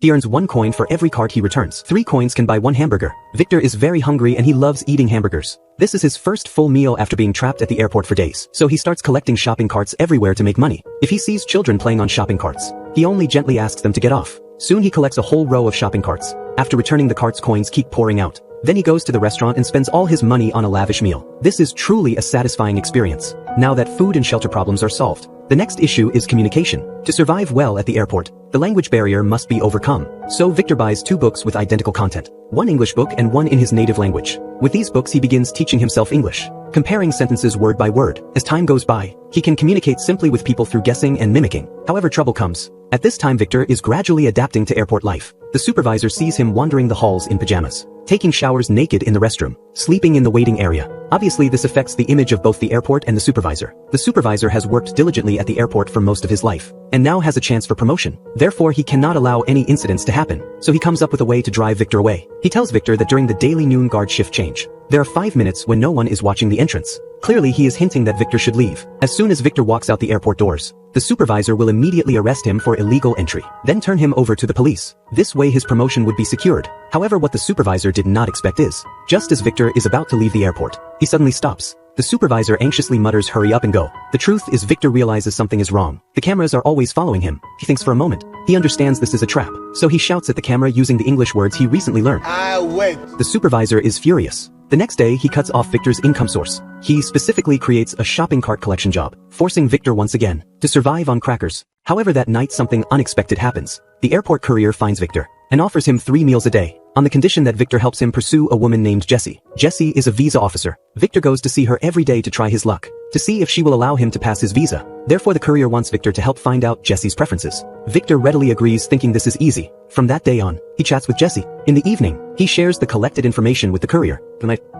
He earns 1 coin for every cart he returns. 3 coins can buy 1 hamburger. Victor is very hungry and he loves eating hamburgers. This is his first full meal after being trapped at the airport for days. So he starts collecting shopping carts everywhere to make money. If he sees children playing on shopping carts, he only gently asks them to get off. Soon he collects a whole row of shopping carts. After returning the carts, coins keep pouring out. Then he goes to the restaurant and spends all his money on a lavish meal. This is truly a satisfying experience. Now that food and shelter problems are solved, the next issue is communication. To survive well at the airport, the language barrier must be overcome. So Victor buys 2 books with identical content. 1 English book and 1 in his native language. With these books he begins teaching himself English, comparing sentences word by word. As time goes by, he can communicate simply with people through guessing and mimicking. However, trouble comes. At this time Victor is gradually adapting to airport life. The supervisor sees him wandering the halls in pajamas, taking showers naked in the restroom, sleeping in the waiting area. Obviously this affects the image of both the airport and the supervisor. The supervisor has worked diligently at the airport for most of his life, and now has a chance for promotion. Therefore he cannot allow any incidents to happen, so he comes up with a way to drive Victor away. He tells Victor that during the daily noon guard shift change, there are 5 minutes when no one is watching the entrance. Clearly he is hinting that Victor should leave. As soon as Victor walks out the airport doors, the supervisor will immediately arrest him for illegal entry, then turn him over to the police. This way his promotion would be secured. However, what the supervisor did not expect is, just as Victor is about to leave the airport, he suddenly stops. The supervisor anxiously mutters, "Hurry up and go." The truth is Victor realizes something is wrong. The cameras are always following him. He thinks for a moment. He understands this is a trap, so he shouts at the camera using the English words he recently learned. I wait. The supervisor is furious. The next day he cuts off Victor's income source. He specifically creates a shopping cart collection job, forcing Victor once again to survive on crackers. However, that night something unexpected happens. The airport courier finds Victor and offers him 3 meals a day, on the condition that Victor helps him pursue a woman named Jessie. Jessie is a visa officer. Victor goes to see her every day to try his luck, to see if she will allow him to pass his visa. Therefore the courier wants Victor to help find out Jessie's preferences. Victor readily agrees, thinking this is easy. From that day on, he chats with Jessie. In the evening, he shares the collected information with the courier.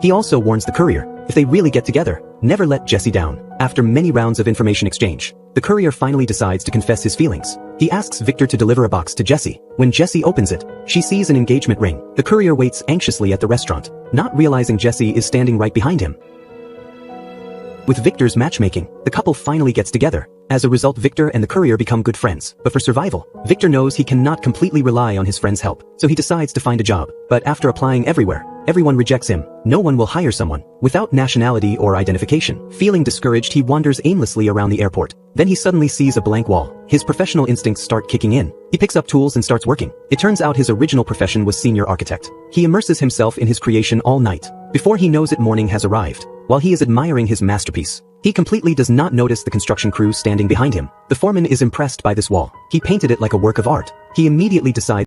He also warns the courier, if they really get together, never let Jessie down. After many rounds of information exchange, the courier finally decides to confess his feelings. He asks Victor to deliver a box to Jessie. When Jessie opens it, she sees an engagement ring. The courier waits anxiously at the restaurant, not realizing Jessie is standing right behind him. With Victor's matchmaking, the couple finally gets together. As a result, Victor and the courier become good friends. But for survival, Victor knows he cannot completely rely on his friend's help, so he decides to find a job. But after applying everywhere, everyone rejects him. No one will hire someone without nationality or identification. Feeling discouraged, he wanders aimlessly around the airport. Then he suddenly sees a blank wall. His professional instincts start kicking in. He picks up tools and starts working. It turns out his original profession was senior architect. He immerses himself in his creation all night. Before he knows it, morning has arrived. While he is admiring his masterpiece, he completely does not notice the construction crew standing behind him. The foreman is impressed by this wall. He painted it like a work of art. He immediately decides